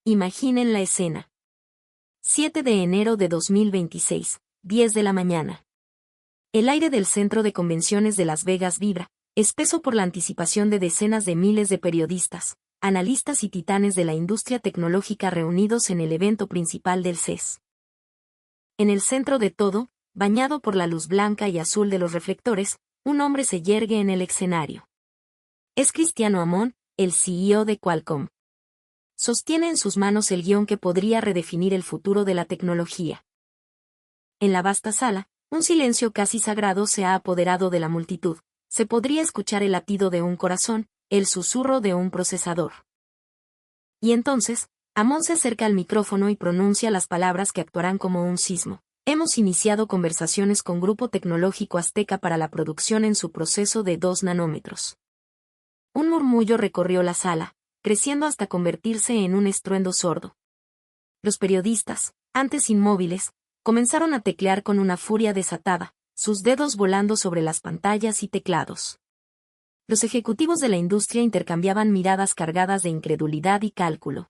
Imaginen la escena. 7 de enero de 2026, 10 de la mañana. El aire del Centro de Convenciones de Las Vegas vibra, espeso por la anticipación de decenas de miles de periodistas, analistas y titanes de la industria tecnológica reunidos en el evento principal del CES. En el centro de todo, bañado por la luz blanca y azul de los reflectores, un hombre se yergue en el escenario. Es Cristiano Amon, el CEO de Qualcomm. Sostiene en sus manos el guión que podría redefinir el futuro de la tecnología. En la vasta sala, un silencio casi sagrado se ha apoderado de la multitud. Se podría escuchar el latido de un corazón, el susurro de un procesador. Y entonces, Amon se acerca al micrófono y pronuncia las palabras que actuarán como un sismo. Hemos iniciado conversaciones con Grupo Tecnológico Azteca para la producción en su proceso de 2 nanómetros. Un murmullo recorrió la sala, creciendo hasta convertirse en un estruendo sordo. Los periodistas, antes inmóviles, comenzaron a teclear con una furia desatada, sus dedos volando sobre las pantallas y teclados. Los ejecutivos de la industria intercambiaban miradas cargadas de incredulidad y cálculo.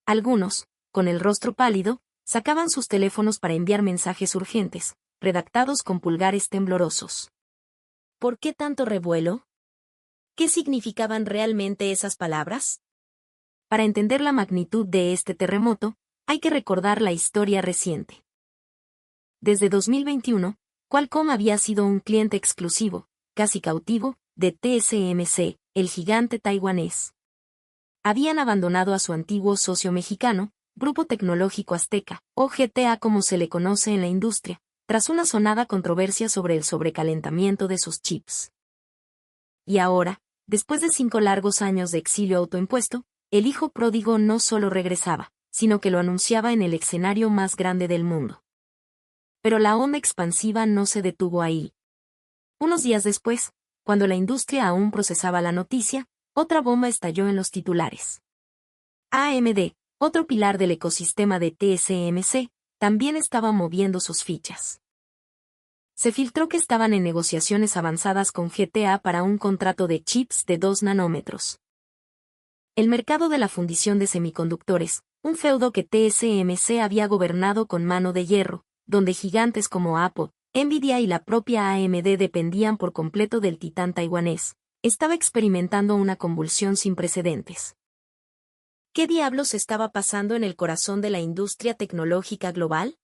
Algunos, con el rostro pálido, sacaban sus teléfonos para enviar mensajes urgentes, redactados con pulgares temblorosos. ¿Por qué tanto revuelo? ¿Qué significaban realmente esas palabras? Para entender la magnitud de este terremoto, hay que recordar la historia reciente. Desde 2021, Qualcomm había sido un cliente exclusivo, casi cautivo, de TSMC, el gigante taiwanés. Habían abandonado a su antiguo socio mexicano, Grupo Tecnológico Azteca, o GTA como se le conoce en la industria, tras una sonada controversia sobre el sobrecalentamiento de sus chips. Y ahora, después de 5 largos años de exilio autoimpuesto, el hijo pródigo no solo regresaba, sino que lo anunciaba en el escenario más grande del mundo. Pero la onda expansiva no se detuvo ahí. Unos días después, cuando la industria aún procesaba la noticia, otra bomba estalló en los titulares. AMD, otro pilar del ecosistema de TSMC, también estaba moviendo sus fichas. Se filtró que estaban en negociaciones avanzadas con GTA para un contrato de chips de 2 nanómetros. El mercado de la fundición de semiconductores, un feudo que TSMC había gobernado con mano de hierro, donde gigantes como Apple, Nvidia y la propia AMD dependían por completo del titán taiwanés, estaba experimentando una convulsión sin precedentes. ¿Qué diablos estaba pasando en el corazón de la industria tecnológica global?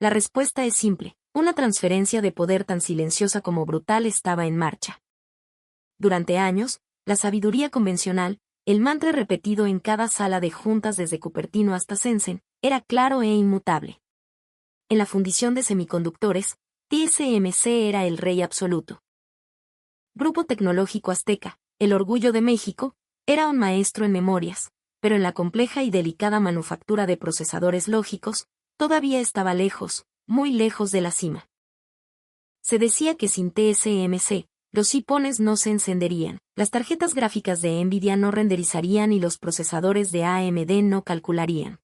La respuesta es simple, una transferencia de poder tan silenciosa como brutal estaba en marcha. Durante años, la sabiduría convencional, el mantra repetido en cada sala de juntas desde Cupertino hasta Shenzhen, era claro e inmutable. En la fundición de semiconductores, TSMC era el rey absoluto. Grupo Tecnológico Azteca, el orgullo de México, era un maestro en memorias, pero en la compleja y delicada manufactura de procesadores lógicos, todavía estaba lejos, muy lejos de la cima. Se decía que sin TSMC, los hipones no se encenderían, las tarjetas gráficas de Nvidia no renderizarían y los procesadores de AMD no calcularían.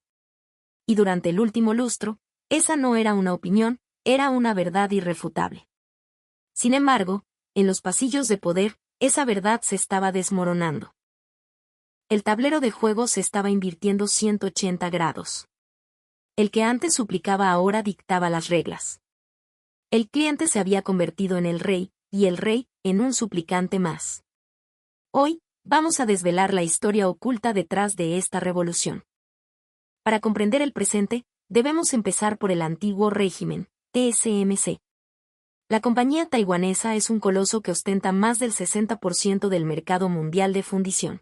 Y durante el último lustro, esa no era una opinión, era una verdad irrefutable. Sin embargo, en los pasillos de poder, esa verdad se estaba desmoronando. El tablero de juego se estaba invirtiendo 180 grados. El que antes suplicaba ahora dictaba las reglas. El cliente se había convertido en el rey, y el rey, en un suplicante más. Hoy, vamos a desvelar la historia oculta detrás de esta revolución. Para comprender el presente, debemos empezar por el antiguo régimen, TSMC. La compañía taiwanesa es un coloso que ostenta más del 60% del mercado mundial de fundición.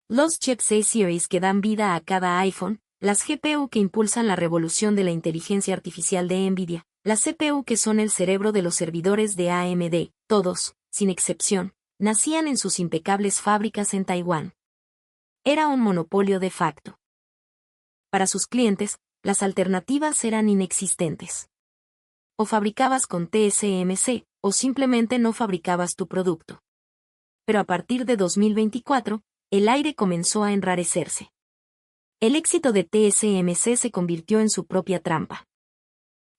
Los chips A-Series que dan vida a cada iPhone, las GPU que impulsan la revolución de la inteligencia artificial de Nvidia, las CPU que son el cerebro de los servidores de AMD, todos, sin excepción, nacían en sus impecables fábricas en Taiwán. Era un monopolio de facto. Para sus clientes, las alternativas eran inexistentes. O fabricabas con TSMC, o simplemente no fabricabas tu producto. Pero a partir de 2024, el aire comenzó a enrarecerse. El éxito de TSMC se convirtió en su propia trampa.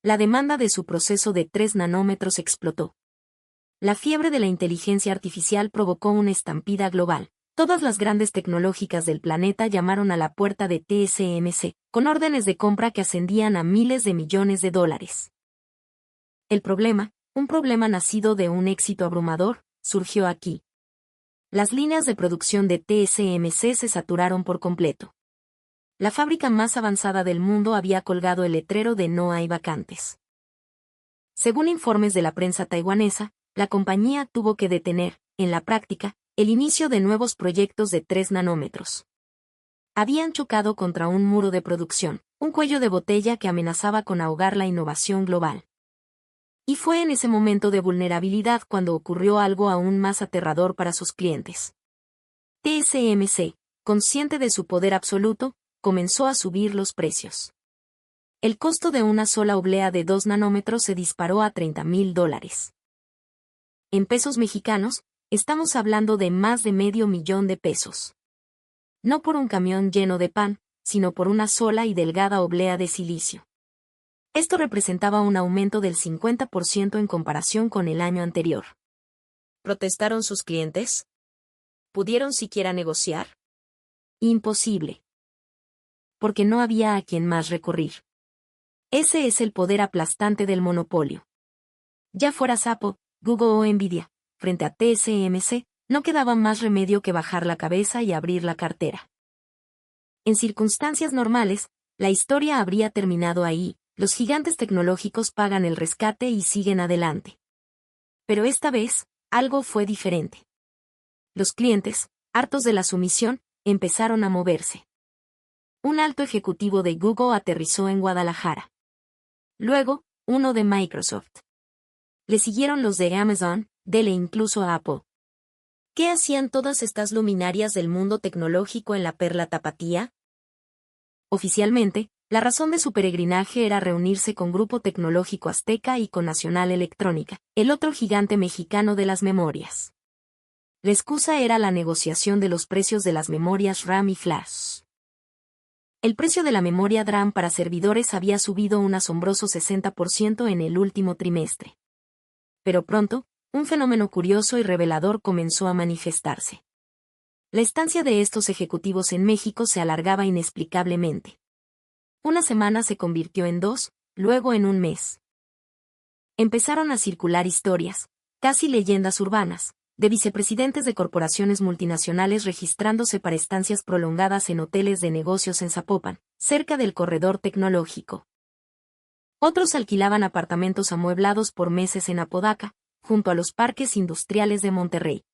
La demanda de su proceso de 3 nanómetros explotó. La fiebre de la inteligencia artificial provocó una estampida global. Todas las grandes tecnológicas del planeta llamaron a la puerta de TSMC, con órdenes de compra que ascendían a miles de millones de dólares. El problema, un problema nacido de un éxito abrumador, surgió aquí. Las líneas de producción de TSMC se saturaron por completo. La fábrica más avanzada del mundo había colgado el letrero de "No hay vacantes". Según informes de la prensa taiwanesa, la compañía tuvo que detener, en la práctica, el inicio de nuevos proyectos de 3 nanómetros. Habían chocado contra un muro de producción, un cuello de botella que amenazaba con ahogar la innovación global. Y fue en ese momento de vulnerabilidad cuando ocurrió algo aún más aterrador para sus clientes. TSMC, consciente de su poder absoluto, comenzó a subir los precios. El costo de una sola oblea de 2 nanómetros se disparó a $30,000. En pesos mexicanos, estamos hablando de más de $500,000. No por un camión lleno de pan, sino por una sola y delgada oblea de silicio. Esto representaba un aumento del 50% en comparación con el año anterior. ¿Protestaron sus clientes? ¿Pudieron siquiera negociar? Imposible. Porque no había a quien más recurrir. Ese es el poder aplastante del monopolio. Ya fuera Apple, Google o Nvidia, frente a TSMC, no quedaba más remedio que bajar la cabeza y abrir la cartera. En circunstancias normales, la historia habría terminado ahí. Los gigantes tecnológicos pagan el rescate y siguen adelante. Pero esta vez, algo fue diferente. Los clientes, hartos de la sumisión, empezaron a moverse. Un alto ejecutivo de Google aterrizó en Guadalajara. Luego, uno de Microsoft. Le siguieron los de Amazon, Dell e incluso a Apple. ¿Qué hacían todas estas luminarias del mundo tecnológico en la Perla Tapatía? Oficialmente, la razón de su peregrinaje era reunirse con Grupo Tecnológico Azteca y con Nacional Electrónica, el otro gigante mexicano de las memorias. La excusa era la negociación de los precios de las memorias RAM y Flash. El precio de la memoria DRAM para servidores había subido un asombroso 60% en el último trimestre. Pero pronto, un fenómeno curioso y revelador comenzó a manifestarse. La estancia de estos ejecutivos en México se alargaba inexplicablemente. Una semana se convirtió en 2, luego en un mes. Empezaron a circular historias, casi leyendas urbanas, de vicepresidentes de corporaciones multinacionales registrándose para estancias prolongadas en hoteles de negocios en Zapopan, cerca del corredor tecnológico. Otros alquilaban apartamentos amueblados por meses en Apodaca, junto a los parques industriales de Monterrey.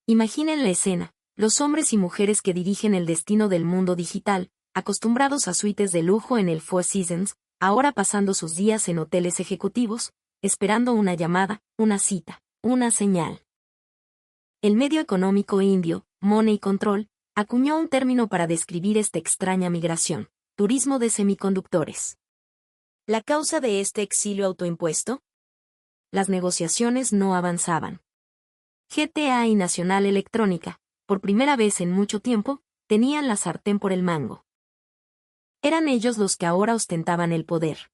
Imaginen la escena, los hombres y mujeres que dirigen el destino del mundo digital, acostumbrados a suites de lujo en el Four Seasons, ahora pasando sus días en hoteles ejecutivos, esperando una llamada, una cita, una señal. El medio económico indio, Money Control, acuñó un término para describir esta extraña migración: turismo de semiconductores. ¿La causa de este exilio autoimpuesto? Las negociaciones no avanzaban. GTA y Nacional Electrónica, por primera vez en mucho tiempo, tenían la sartén por el mango. Eran ellos los que ahora ostentaban el poder.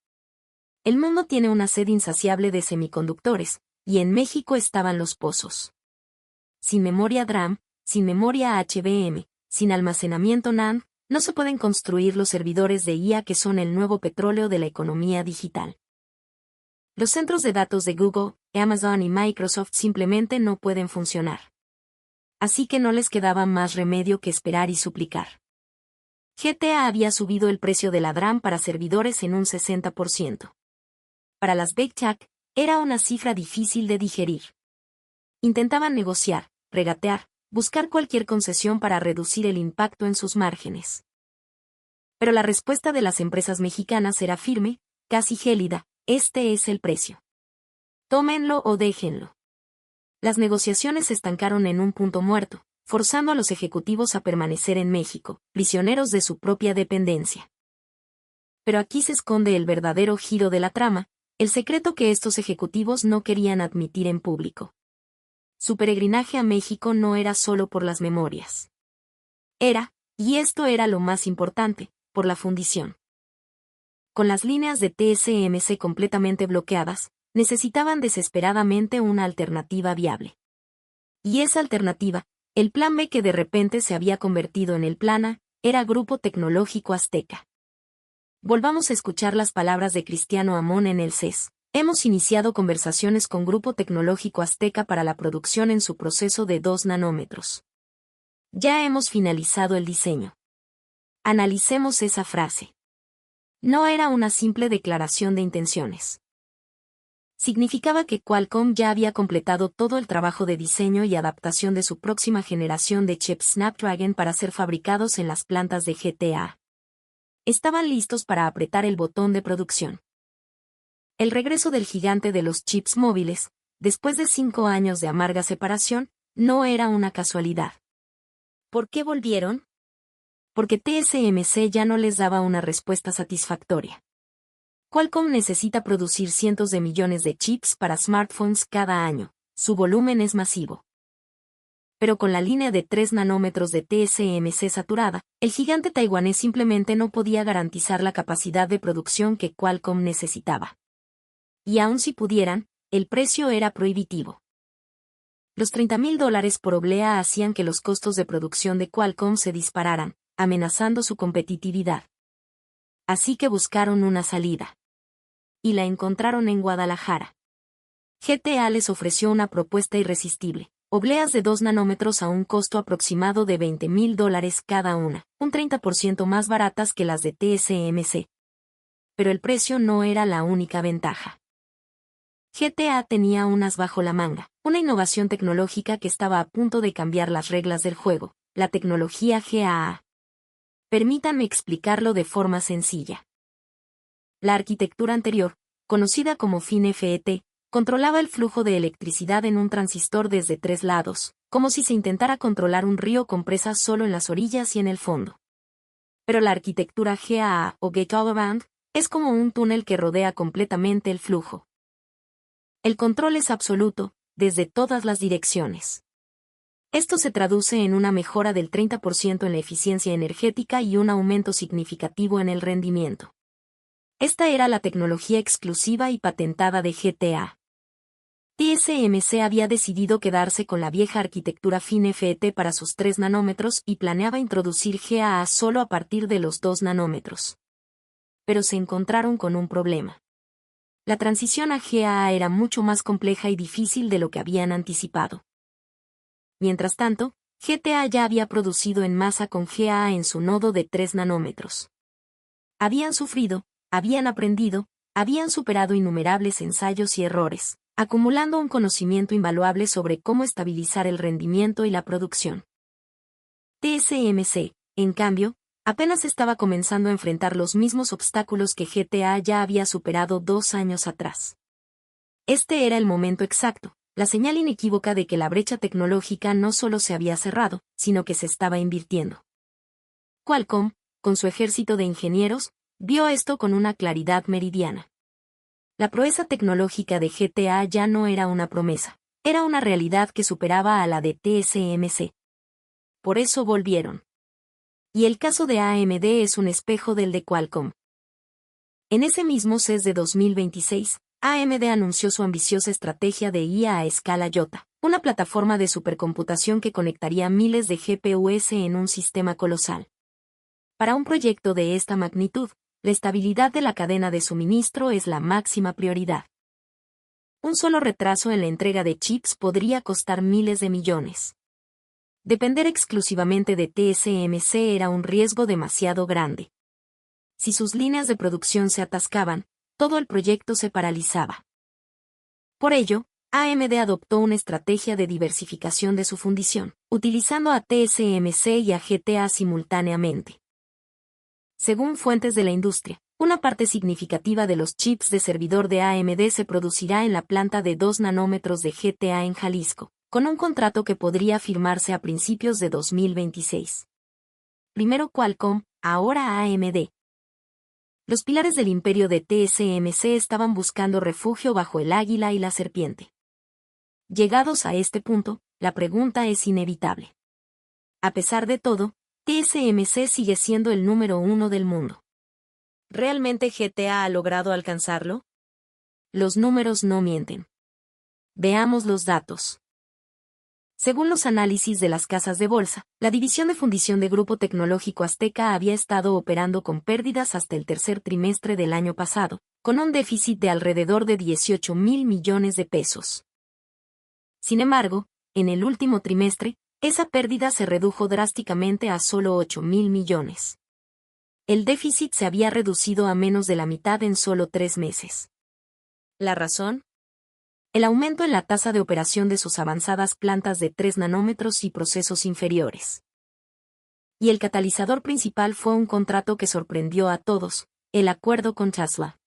El mundo tiene una sed insaciable de semiconductores, y en México estaban los pozos. Sin memoria DRAM, sin memoria HBM, sin almacenamiento NAND, no se pueden construir los servidores de IA que son el nuevo petróleo de la economía digital. Los centros de datos de Google, Amazon y Microsoft simplemente no pueden funcionar. Así que no les quedaba más remedio que esperar y suplicar. GTA había subido el precio de la DRAM para servidores en un 60%. Para las Big Tech, era una cifra difícil de digerir. Intentaban negociar, regatear, buscar cualquier concesión para reducir el impacto en sus márgenes. Pero la respuesta de las empresas mexicanas era firme, casi gélida: este es el precio. Tómenlo o déjenlo. Las negociaciones se estancaron en un punto muerto, forzando a los ejecutivos a permanecer en México, prisioneros de su propia dependencia. Pero aquí se esconde el verdadero giro de la trama, el secreto que estos ejecutivos no querían admitir en público. Su peregrinaje a México no era solo por las memorias. Era, y esto era lo más importante, por la fundición. Con las líneas de TSMC completamente bloqueadas, necesitaban desesperadamente una alternativa viable. Y esa alternativa, El plan B, que de repente se había convertido en el plan A, era Grupo Tecnológico Azteca. Volvamos a escuchar las palabras de Cristiano Amon en el CES. Hemos iniciado conversaciones con Grupo Tecnológico Azteca para la producción en su proceso de 2 nanómetros. Ya hemos finalizado el diseño. Analicemos esa frase. No era una simple declaración de intenciones. Significaba que Qualcomm ya había completado todo el trabajo de diseño y adaptación de su próxima generación de chips Snapdragon para ser fabricados en las plantas de GTA. Estaban listos para apretar el botón de producción. El regreso del gigante de los chips móviles, después de 5 años de amarga separación, no era una casualidad. ¿Por qué volvieron? Porque TSMC ya no les daba una respuesta satisfactoria. Qualcomm necesita producir cientos de millones de chips para smartphones cada año, su volumen es masivo. Pero con la línea de 3 nanómetros de TSMC saturada, el gigante taiwanés simplemente no podía garantizar la capacidad de producción que Qualcomm necesitaba. Y aun si pudieran, el precio era prohibitivo. Los $30,000 por oblea hacían que los costos de producción de Qualcomm se dispararan, amenazando su competitividad. Así que buscaron una salida. Y la encontraron en Guadalajara. GTA les ofreció una propuesta irresistible, obleas de 2 nanómetros a un costo aproximado de $20,000 cada una, un 30% más baratas que las de TSMC. Pero el precio no era la única ventaja. GTA tenía un as bajo la manga, una innovación tecnológica que estaba a punto de cambiar las reglas del juego, la tecnología GAA. Permítanme explicarlo de forma sencilla. La arquitectura anterior, conocida como FinFET, controlaba el flujo de electricidad en un transistor desde 3 lados, como si se intentara controlar un río con presas solo en las orillas y en el fondo. Pero la arquitectura GAA o Gate-All-Around es como un túnel que rodea completamente el flujo. El control es absoluto, desde todas las direcciones. Esto se traduce en una mejora del 30% en la eficiencia energética y un aumento significativo en el rendimiento. Esta era la tecnología exclusiva y patentada de GTA. TSMC había decidido quedarse con la vieja arquitectura FinFET para sus 3 nanómetros y planeaba introducir GAA solo a partir de los 2 nanómetros. Pero se encontraron con un problema. La transición a GAA era mucho más compleja y difícil de lo que habían anticipado. Mientras tanto, GTA ya había producido en masa con GAA en su nodo de 3 nanómetros. Habían sufrido, habían aprendido, habían superado innumerables ensayos y errores, acumulando un conocimiento invaluable sobre cómo estabilizar el rendimiento y la producción. TSMC, en cambio, apenas estaba comenzando a enfrentar los mismos obstáculos que GTA ya había superado 2 años atrás. Este era el momento exacto, la señal inequívoca de que la brecha tecnológica no solo se había cerrado, sino que se estaba invirtiendo. Qualcomm, con su ejército de ingenieros, vio esto con una claridad meridiana. La proeza tecnológica de GTA ya no era una promesa, era una realidad que superaba a la de TSMC. Por eso volvieron. Y el caso de AMD es un espejo del de Qualcomm. En ese mismo CES de 2026, AMD anunció su ambiciosa estrategia de IA a escala IOTA, una plataforma de supercomputación que conectaría miles de GPUs en un sistema colosal. Para un proyecto de esta magnitud, la estabilidad de la cadena de suministro es la máxima prioridad. Un solo retraso en la entrega de chips podría costar miles de millones. Depender exclusivamente de TSMC era un riesgo demasiado grande. Si sus líneas de producción se atascaban, todo el proyecto se paralizaba. Por ello, AMD adoptó una estrategia de diversificación de su fundición, utilizando a TSMC y a GTA simultáneamente. Según fuentes de la industria, una parte significativa de los chips de servidor de AMD se producirá en la planta de 2 nanómetros de GTA en Jalisco, con un contrato que podría firmarse a principios de 2026. Primero Qualcomm, ahora AMD. Los pilares del imperio de TSMC estaban buscando refugio bajo el águila y la serpiente. Llegados a este punto, la pregunta es inevitable. A pesar de todo, TSMC sigue siendo el número 1 del mundo. ¿Realmente GTA ha logrado alcanzarlo? Los números no mienten. Veamos los datos. Según los análisis de las casas de bolsa, la división de fundición de Grupo Tecnológico Azteca había estado operando con pérdidas hasta el tercer trimestre del año pasado, con un déficit de alrededor de 18,000 millones de pesos. Sin embargo, en el último trimestre, esa pérdida se redujo drásticamente a solo 8,000 millones. El déficit se había reducido a menos de la mitad en solo 3 meses. ¿La razón? El aumento en la tasa de operación de sus avanzadas plantas de 3 nanómetros y procesos inferiores. Y el catalizador principal fue un contrato que sorprendió a todos, el acuerdo con Tesla.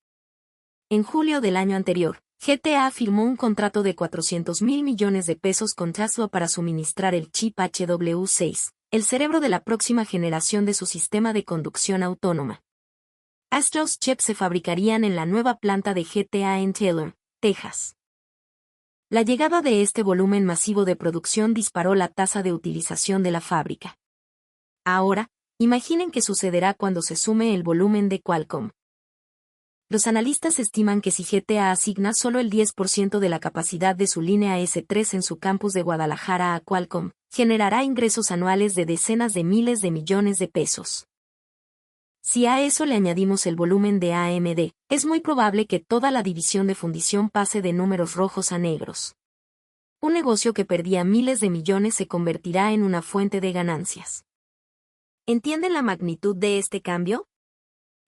En julio del año anterior, GTA firmó un contrato de 400,000 millones de pesos con Tesla para suministrar el chip HW6, el cerebro de la próxima generación de su sistema de conducción autónoma. Estos chips se fabricarían en la nueva planta de GTA en Taylor, Texas. La llegada de este volumen masivo de producción disparó la tasa de utilización de la fábrica. Ahora, imaginen qué sucederá cuando se sume el volumen de Qualcomm. Los analistas estiman que si GTA asigna solo el 10% de la capacidad de su línea S3 en su campus de Guadalajara a Qualcomm, generará ingresos anuales de decenas de miles de millones de pesos. Si a eso le añadimos el volumen de AMD, es muy probable que toda la división de fundición pase de números rojos a negros. Un negocio que perdía miles de millones se convertirá en una fuente de ganancias. ¿Entienden la magnitud de este cambio?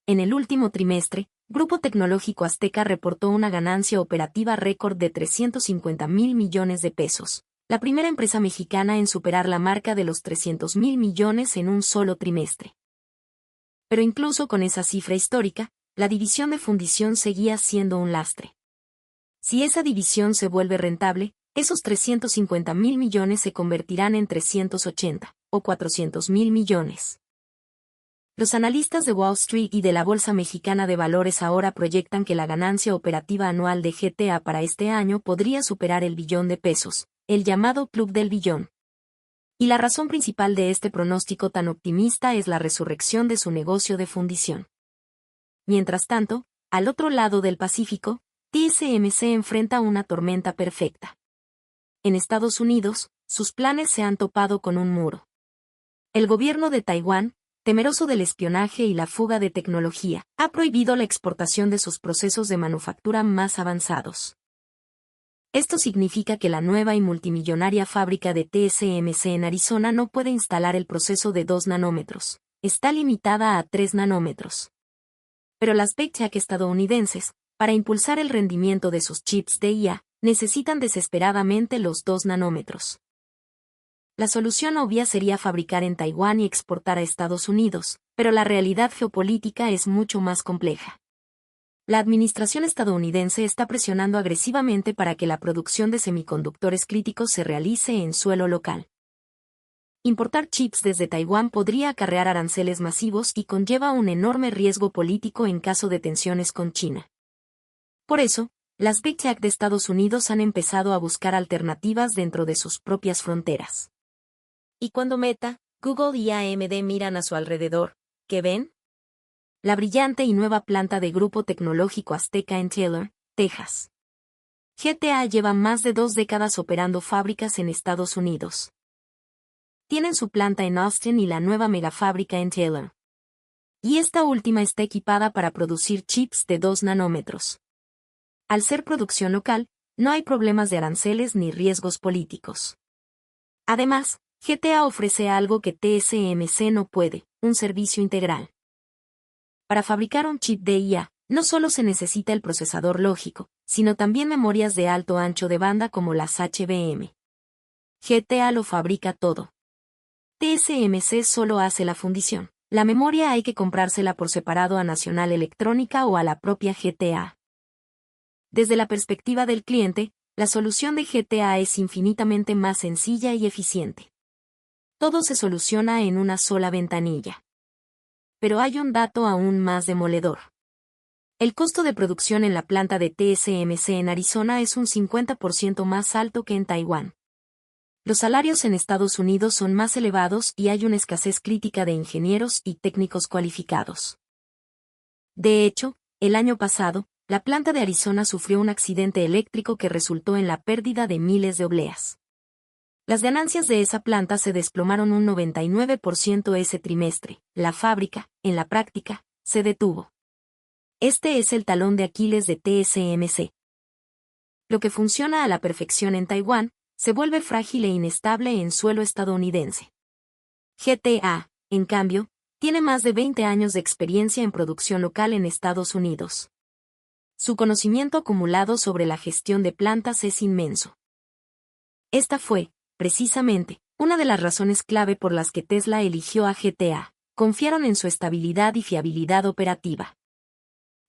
En el último trimestre, Grupo Tecnológico Azteca reportó una ganancia operativa récord de 350,000 millones de pesos, la primera empresa mexicana en superar la marca de los 300,000 millones en un solo trimestre. Pero incluso con esa cifra histórica, la división de fundición seguía siendo un lastre. Si esa división se vuelve rentable, esos 350,000 millones se convertirán en 380 o 400,000 millones. Los analistas de Wall Street y de la Bolsa Mexicana de Valores ahora proyectan que la ganancia operativa anual de GTA para este año podría superar el billón de pesos, el llamado Club del Billón. Y la razón principal de este pronóstico tan optimista es la resurrección de su negocio de fundición. Mientras tanto, al otro lado del Pacífico, TSMC enfrenta una tormenta perfecta. En Estados Unidos, sus planes se han topado con un muro. El gobierno de Taiwán, temeroso del espionaje y la fuga de tecnología, ha prohibido la exportación de sus procesos de manufactura más avanzados. Esto significa que la nueva y multimillonaria fábrica de TSMC en Arizona no puede instalar el proceso de 2 nanómetros, está limitada a 3 nanómetros. Pero las Big Tech estadounidenses, para impulsar el rendimiento de sus chips de IA, necesitan desesperadamente los 2 nanómetros. La solución obvia sería fabricar en Taiwán y exportar a Estados Unidos, pero la realidad geopolítica es mucho más compleja. La administración estadounidense está presionando agresivamente para que la producción de semiconductores críticos se realice en suelo local. Importar chips desde Taiwán podría acarrear aranceles masivos y conlleva un enorme riesgo político en caso de tensiones con China. Por eso, las Big Tech de Estados Unidos han empezado a buscar alternativas dentro de sus propias fronteras. Y cuando Meta, Google y AMD miran a su alrededor, ¿qué ven? La brillante y nueva planta de Grupo Tecnológico Azteca en Taylor, Texas. GTA lleva más de 2 décadas operando fábricas en Estados Unidos. Tienen su planta en Austin y la nueva megafábrica en Taylor. Y esta última está equipada para producir chips de 2 nanómetros. Al ser producción local, no hay problemas de aranceles ni riesgos políticos. Además, GTA ofrece algo que TSMC no puede, un servicio integral. Para fabricar un chip de IA, no solo se necesita el procesador lógico, sino también memorias de alto ancho de banda como las HBM. GTA lo fabrica todo. TSMC solo hace la fundición. La memoria hay que comprársela por separado a Nacional Electrónica o a la propia GTA. Desde la perspectiva del cliente, la solución de GTA es infinitamente más sencilla y eficiente. Todo se soluciona en una sola ventanilla. Pero hay un dato aún más demoledor. El costo de producción en la planta de TSMC en Arizona es un 50% más alto que en Taiwán. Los salarios en Estados Unidos son más elevados y hay una escasez crítica de ingenieros y técnicos cualificados. De hecho, el año pasado, la planta de Arizona sufrió un accidente eléctrico que resultó en la pérdida de miles de obleas. Las ganancias de esa planta se desplomaron un 99% ese trimestre. La fábrica, en la práctica, se detuvo. Este es el talón de Aquiles de TSMC. Lo que funciona a la perfección en Taiwán, se vuelve frágil e inestable en suelo estadounidense. GTA, en cambio, tiene más de 20 años de experiencia en producción local en Estados Unidos. Su conocimiento acumulado sobre la gestión de plantas es inmenso. Esta fue, precisamente, una de las razones clave por las que Tesla eligió a GTA. Confiaron en su estabilidad y fiabilidad operativa.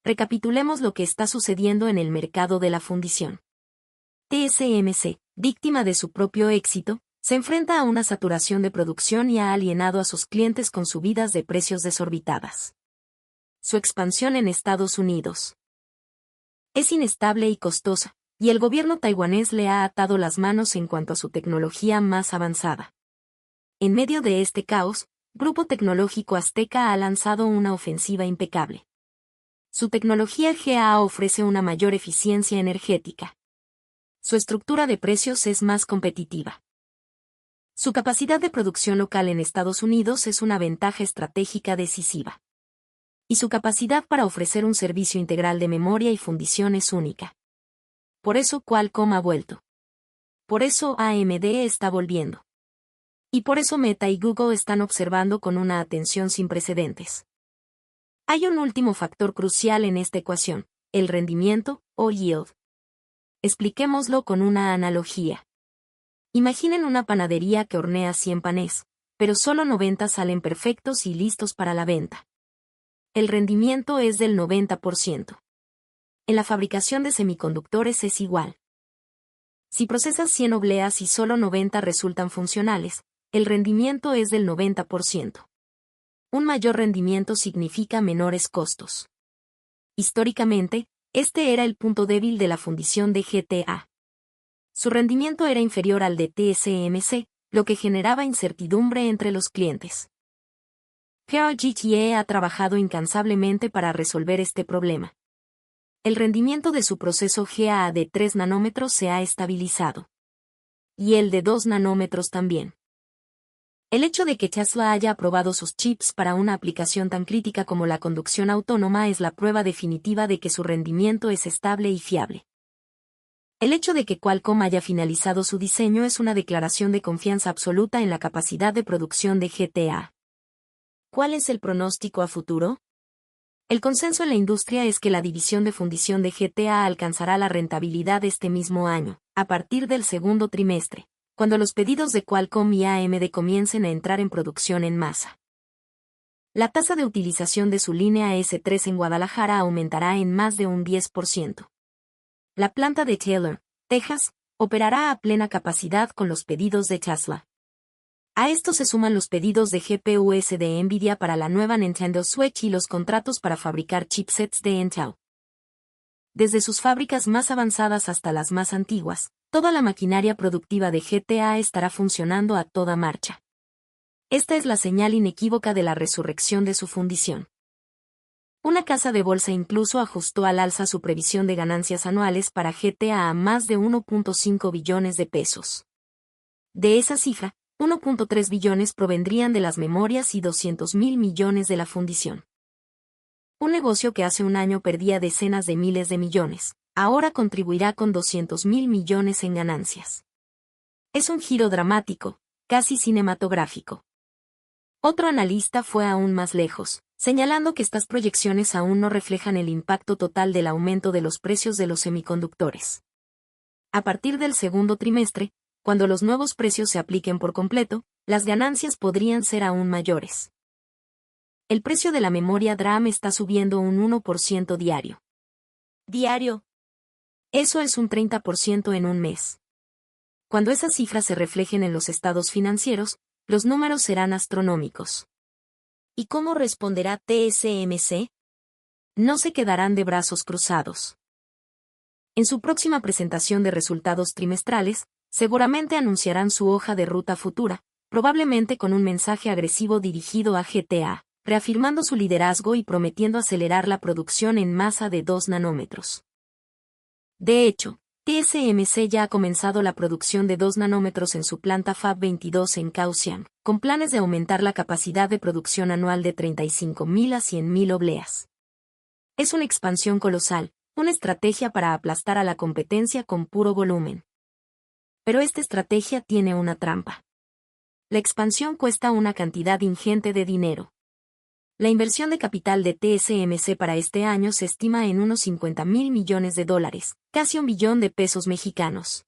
Recapitulemos lo que está sucediendo en el mercado de la fundición. TSMC, víctima de su propio éxito, se enfrenta a una saturación de producción y ha alienado a sus clientes con subidas de precios desorbitadas. Su expansión en Estados Unidos es inestable y costosa, y el gobierno taiwanés le ha atado las manos en cuanto a su tecnología más avanzada. En medio de este caos, Grupo Tecnológico Azteca ha lanzado una ofensiva impecable. Su tecnología GAA ofrece una mayor eficiencia energética. Su estructura de precios es más competitiva. Su capacidad de producción local en Estados Unidos es una ventaja estratégica decisiva. Y su capacidad para ofrecer un servicio integral de memoria y fundición es única. Por eso Qualcomm ha vuelto. Por eso AMD está volviendo. Y por eso Meta y Google están observando con una atención sin precedentes. Hay un último factor crucial en esta ecuación, el rendimiento, o yield. Expliquémoslo con una analogía. Imaginen una panadería que hornea 100 panes, pero solo 90 salen perfectos y listos para la venta. El rendimiento es del 90%. En la fabricación de semiconductores es igual. Si procesas 100 obleas y solo 90 resultan funcionales, el rendimiento es del 90%. Un mayor rendimiento significa menores costos. Históricamente, este era el punto débil de la fundición de GTA. Su rendimiento era inferior al de TSMC, lo que generaba incertidumbre entre los clientes. PRGTA ha trabajado incansablemente para resolver este problema. El rendimiento de su proceso GAA de 3 nanómetros se ha estabilizado. Y el de 2 nanómetros también. El hecho de que Tesla haya aprobado sus chips para una aplicación tan crítica como la conducción autónoma es la prueba definitiva de que su rendimiento es estable y fiable. El hecho de que Qualcomm haya finalizado su diseño es una declaración de confianza absoluta en la capacidad de producción de GTA. ¿Cuál es el pronóstico a futuro? El consenso en la industria es que la división de fundición de GTA alcanzará la rentabilidad este mismo año, a partir del segundo trimestre, cuando los pedidos de Qualcomm y AMD comiencen a entrar en producción en masa. La tasa de utilización de su línea S3 en Guadalajara aumentará en más de un 10%. La planta de Taylor, Texas, operará a plena capacidad con los pedidos de Tesla. A esto se suman los pedidos de GPUs de Nvidia para la nueva Nintendo Switch y los contratos para fabricar chipsets de Intel. Desde sus fábricas más avanzadas hasta las más antiguas, toda la maquinaria productiva de GTA estará funcionando a toda marcha. Esta es la señal inequívoca de la resurrección de su fundición. Una casa de bolsa incluso ajustó al alza su previsión de ganancias anuales para GTA a más de 1.5 billones de pesos. De esa cifra, 1.3 billones provendrían de las memorias y 200.000 millones de la fundición. Un negocio que hace un año perdía decenas de miles de millones, ahora contribuirá con 200.000 millones en ganancias. Es un giro dramático, casi cinematográfico. Otro analista fue aún más lejos, señalando que estas proyecciones aún no reflejan el impacto total del aumento de los precios de los semiconductores. A partir del segundo trimestre, cuando los nuevos precios se apliquen por completo, las ganancias podrían ser aún mayores. El precio de la memoria DRAM está subiendo un 1% diario. ¿Diario? Eso es un 30% en un mes. Cuando esas cifras se reflejen en los estados financieros, los números serán astronómicos. ¿Y cómo responderá TSMC? No se quedarán de brazos cruzados. En su próxima presentación de resultados trimestrales, seguramente anunciarán su hoja de ruta futura, probablemente con un mensaje agresivo dirigido a GTA, reafirmando su liderazgo y prometiendo acelerar la producción en masa de 2 nanómetros. De hecho, TSMC ya ha comenzado la producción de 2 nanómetros en su planta Fab 22 en Kaohsiung, con planes de aumentar la capacidad de producción anual de 35.000 a 100.000 obleas. Es una expansión colosal, una estrategia para aplastar a la competencia con puro volumen. Pero esta estrategia tiene una trampa. La expansión cuesta una cantidad ingente de dinero. La inversión de capital de TSMC para este año se estima en unos $50.000 millones, casi $1 billón de pesos mexicanos.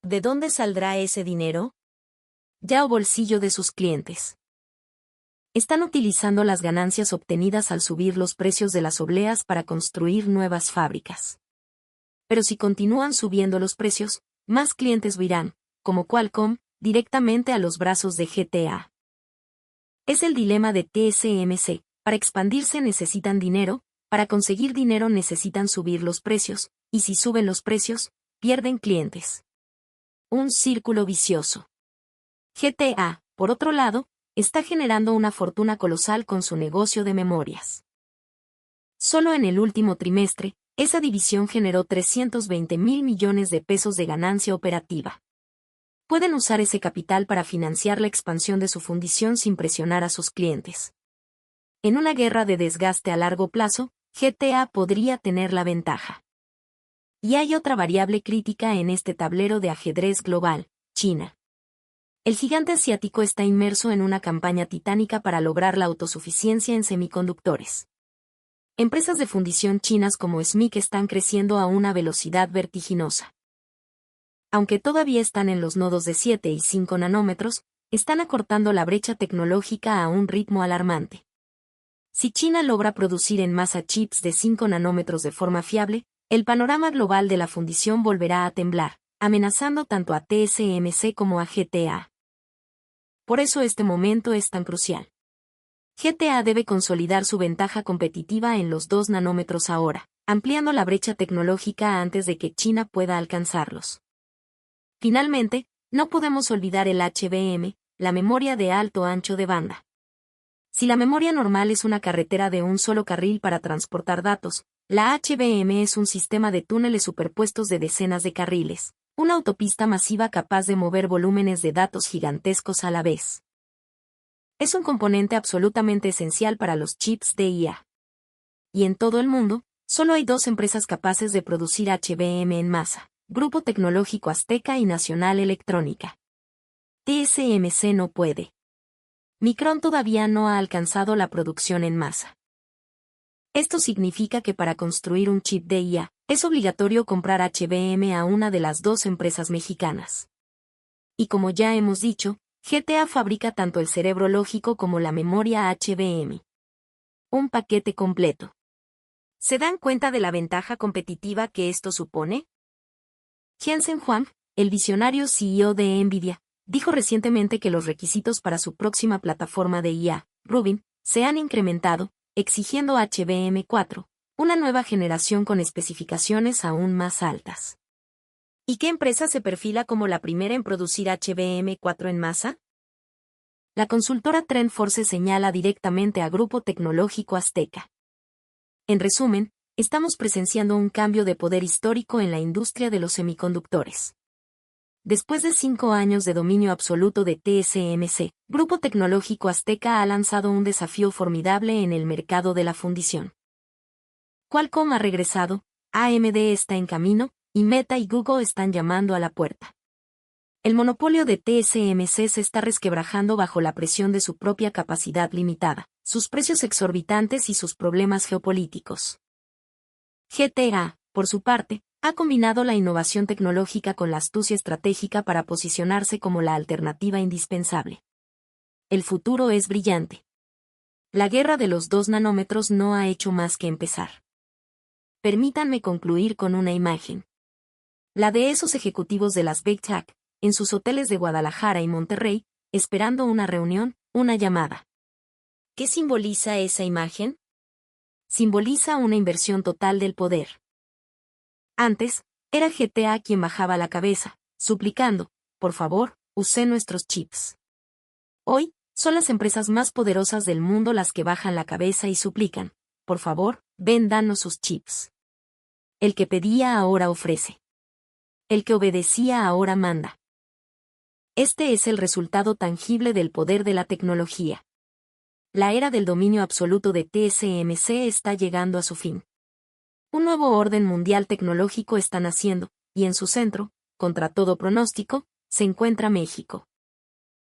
¿De dónde saldrá ese dinero? Ya o bolsillo de sus clientes. Están utilizando las ganancias obtenidas al subir los precios de las obleas para construir nuevas fábricas. Pero si continúan subiendo los precios, más clientes huirán, como Qualcomm, directamente a los brazos de GTA. Es el dilema de TSMC. Para expandirse necesitan dinero, para conseguir dinero necesitan subir los precios, y si suben los precios, pierden clientes. Un círculo vicioso. GTA, por otro lado, está generando una fortuna colosal con su negocio de memorias. Solo en el último trimestre, esa división generó $320.000 millones de pesos de ganancia operativa. Pueden usar ese capital para financiar la expansión de su fundición sin presionar a sus clientes. En una guerra de desgaste a largo plazo, GTA podría tener la ventaja. Y hay otra variable crítica en este tablero de ajedrez global: China. El gigante asiático está inmerso en una campaña titánica para lograr la autosuficiencia en semiconductores. Empresas de fundición chinas como SMIC están creciendo a una velocidad vertiginosa. Aunque todavía están en los nodos de 7 y 5 nanómetros, están acortando la brecha tecnológica a un ritmo alarmante. Si China logra producir en masa chips de 5 nanómetros de forma fiable, el panorama global de la fundición volverá a temblar, amenazando tanto a TSMC como a GTA. Por eso este momento es tan crucial. GTA debe consolidar su ventaja competitiva en los 2 nanómetros ahora, ampliando la brecha tecnológica antes de que China pueda alcanzarlos. Finalmente, no podemos olvidar el HBM, la memoria de alto ancho de banda. Si la memoria normal es una carretera de un solo carril para transportar datos, la HBM es un sistema de túneles superpuestos de decenas de carriles, una autopista masiva capaz de mover volúmenes de datos gigantescos a la vez. Es un componente absolutamente esencial para los chips de IA. Y en todo el mundo, solo hay 2 empresas capaces de producir HBM en masa: Grupo Tecnológico Azteca y Nacional Electrónica. TSMC no puede. Micron todavía no ha alcanzado la producción en masa. Esto significa que para construir un chip de IA, es obligatorio comprar HBM a una de las 2 empresas mexicanas. Y como ya hemos dicho, GTA fabrica tanto el cerebro lógico como la memoria HBM. Un paquete completo. ¿Se dan cuenta de la ventaja competitiva que esto supone? Jensen Huang, el visionario CEO de Nvidia, dijo recientemente que los requisitos para su próxima plataforma de IA, Rubin, se han incrementado, exigiendo HBM4, una nueva generación con especificaciones aún más altas. ¿Y qué empresa se perfila como la primera en producir HBM4 en masa? La consultora TrendForce señala directamente a Grupo Tecnológico Azteca. En resumen, estamos presenciando un cambio de poder histórico en la industria de los semiconductores. Después de 5 años de dominio absoluto de TSMC, Grupo Tecnológico Azteca ha lanzado un desafío formidable en el mercado de la fundición. Qualcomm ha regresado, AMD está en camino, y Meta y Google están llamando a la puerta. El monopolio de TSMC se está resquebrajando bajo la presión de su propia capacidad limitada, sus precios exorbitantes y sus problemas geopolíticos. GTA, por su parte, ha combinado la innovación tecnológica con la astucia estratégica para posicionarse como la alternativa indispensable. El futuro es brillante. La guerra de los 2 nanómetros no ha hecho más que empezar. Permítanme concluir con una imagen. La de esos ejecutivos de las Big Tech, en sus hoteles de Guadalajara y Monterrey, esperando una reunión, una llamada. ¿Qué simboliza esa imagen? Simboliza una inversión total del poder. Antes, era GTA quien bajaba la cabeza, suplicando, por favor, use nuestros chips. Hoy, son las empresas más poderosas del mundo las que bajan la cabeza y suplican, por favor, vendanos sus chips. El que pedía ahora ofrece. El que obedecía ahora manda. Este es el resultado tangible del poder de la tecnología. La era del dominio absoluto de TSMC está llegando a su fin. Un nuevo orden mundial tecnológico está naciendo, y en su centro, contra todo pronóstico, se encuentra México.